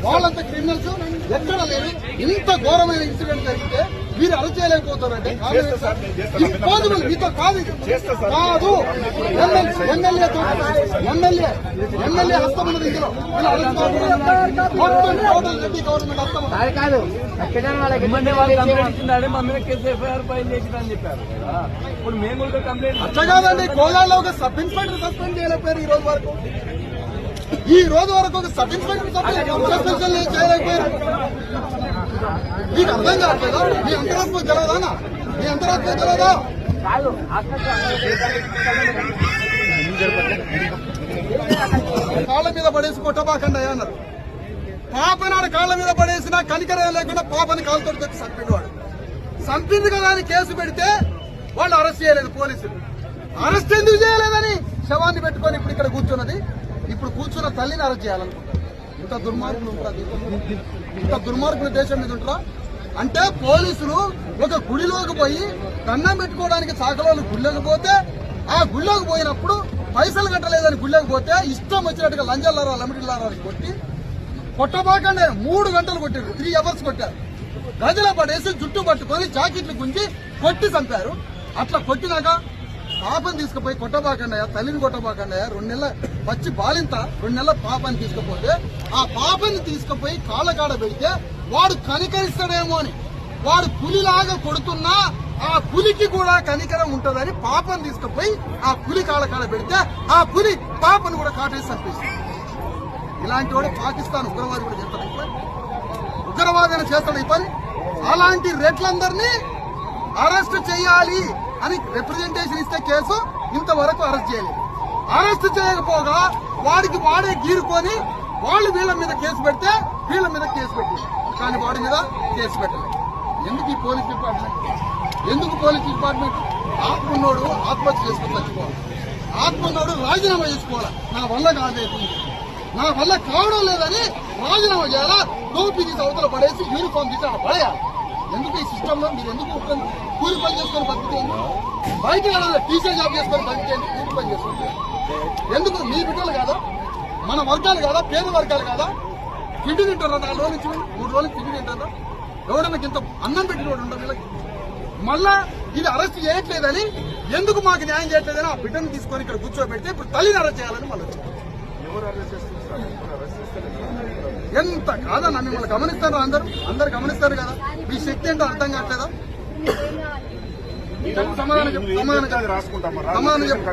వాళ్ళంతా క్రిమినల్స్ ఎక్కడ లేరు. ఇంత ఘోరమైన ఇన్సిడెంట్ జరిగితే మీరు అరెస్ట్ చేయలేకపోతారంటే ఇంపాసిబుల్. మీతో కాదు కాదు ఎమ్మెల్యే హస్తం ఉన్నది ఇందులో. మొత్తం టోటల్ రెడ్డి గవర్నమెంట్ హస్తం కాదు. ఇప్పుడు మేము కంప్లైంట్ అట్లా కాదండి. కోలాలో ఒక సబ్ ఇన్స్పెక్టర్ సస్పెండ్ చేయలేకపోయారు ఈ రోజు వరకు ఒక సబ్ ఇన్స్పెక్టర్ సస్పెన్షన్ చేయలేకపోయారు. మీకు అర్థం కావట్లేదా? మీ అంతరాత్మ తెలవదా? మీ అంతరాత్మ తెలవదా? కాళ్ళ మీద పడేసి కొట్టబాకండి అన్నారు. పాపనాడు కాళ్ళ మీద పడేసినా కనికరం లేకుండా పాపని కాలుతో తెచ్చి చంపిండు. వాడు చంపింది కదా అని కేసు పెడితే వాళ్ళు అరెస్ట్ చేయలేదు పోలీసులు. అరెస్ట్ ఎందుకు చేయలేదని శవాన్ని పెట్టుకొని ఇప్పుడు ఇక్కడ కూర్చున్నది. ఇప్పుడు కూర్చున్న తల్లిని అరెస్ట్ చేయాలనుకుంటారు. ఇంత దుర్మార్గులు ఉంటుంది. ఇంత దుర్మార్గుల దేశం మీద ఉంటారా? అంటే పోలీసులు ఒక గుడిలోకి పోయి దండం పెట్టుకోవడానికి చాకలోళ్ళు గుళ్ళకి పోతే ఆ గుళ్ళోకి పోయినప్పుడు పైసలు కట్టలేదని గుళ్ళకి పోతే ఇష్టం వచ్చినట్టుగా లంజల్లారా లమిటిల్లారా కొట్టబాకండి 3 గంటలు కొట్టారు. 3 అవర్స్ కొట్టారు. గదిలో పడేసి జుట్టు పట్టుకొని జాకెట్లు గుంజి కొట్టి చంపారు. అట్లా కొట్టినాక పాపని తీసుకుపోయి కొట్టబాకండి, తల్లిని కొట్టబాకండి. 2 నెలల పచ్చి బాలింత 2 నెలల పాపని తీసుకుపోతే ఆ పాపని తీసుకుపోయి కాళ్ళకాడ పెడితే వాడు కనికరిస్తాడేమో అని వాడు పులిలాగా కొడుతున్నా ఆ పులికి కూడా కనికరం ఉంటుందని పాపని తీసుకుపోయి ఆ పులి కాళ్ళకాడ పెడితే ఆ పులి పాపను కూడా కాటేసి చంపేసింది. ఇలాంటి వాడు పాకిస్తాన్ ఉగ్రవాది కూడా చేస్తాడు ఈ పని. ఉగ్రవాదన చేస్తాడు ఈ పని. అలాంటి రెడ్లందరినీ అరెస్ట్ చేయాలి అని రిప్రజెంటేషన్ ఇస్తే కేసు ఇంతవరకు అరెస్ట్ చేయలేదు. అరెస్ట్ చేయకపోగా వాడికి వాడే గీరుకొని వాళ్ళు వీళ్ళ మీద కేసు పెడితే వీళ్ళ మీద కేసు పెట్టింది. కానీ వాడి మీద కేసు పెట్టలేదు. ఎందుకు ఈ పోలీస్ డిపార్ట్మెంట్? ఎందుకు పోలీస్ డిపార్ట్మెంట్? ఆత్మన్నోడు ఆత్మహత్య చేసుకుని చచ్చిపోవాలి. ఆత్మన్నోడు రాజీనామా చేసుకోవాలా. నా వల్ల కాలేదు, నా వల్ల కావడం లేదని రాజీనామా చేయాలా. టోపీ తీసి అవతల పడేసి యూనిఫామ్ తీసి అక్కడ పడేయాలి. ఎందుకు ఈ సిస్టమ్ లో మీరు ఎందుకు కూలి పని చేసుకొని బతికేయండి? బయట టీచర్ జాబ్ చేసుకొని బతికేయండి. కూలి పని చేసుకుంటే ఎందుకు? మీ బిడ్డలు కాదా? మన వర్గాలు కాదా? పేద వర్గాలు కాదా? తిండి తింటారా? 4 రోజుల నుంచి 3 రోజులు తిండి తింటారా? ఎవడన్నా ఇంత అన్నం పెట్టినోడు ఉండదు వీళ్ళకి. మళ్ళా ఇది అరెస్ట్ చేయట్లేదని, ఎందుకు మాకు న్యాయం చేయట్లేదని ఆ బిడ్డను తీసుకొని ఇక్కడ కూర్చోబెడితే ఇప్పుడు తల్లిని అరెస్ట్ చేయాలని మళ్ళీ ఎంత కాదన్న మిమ్మల్ని గమనిస్తారు. అందరు గమనిస్తారు కదా. మీ శక్తి ఏంటో అర్థం కావట్లేదా? సమాధానం చెప్పు. రాసుకుంటాం. సమాధానం చెప్పు.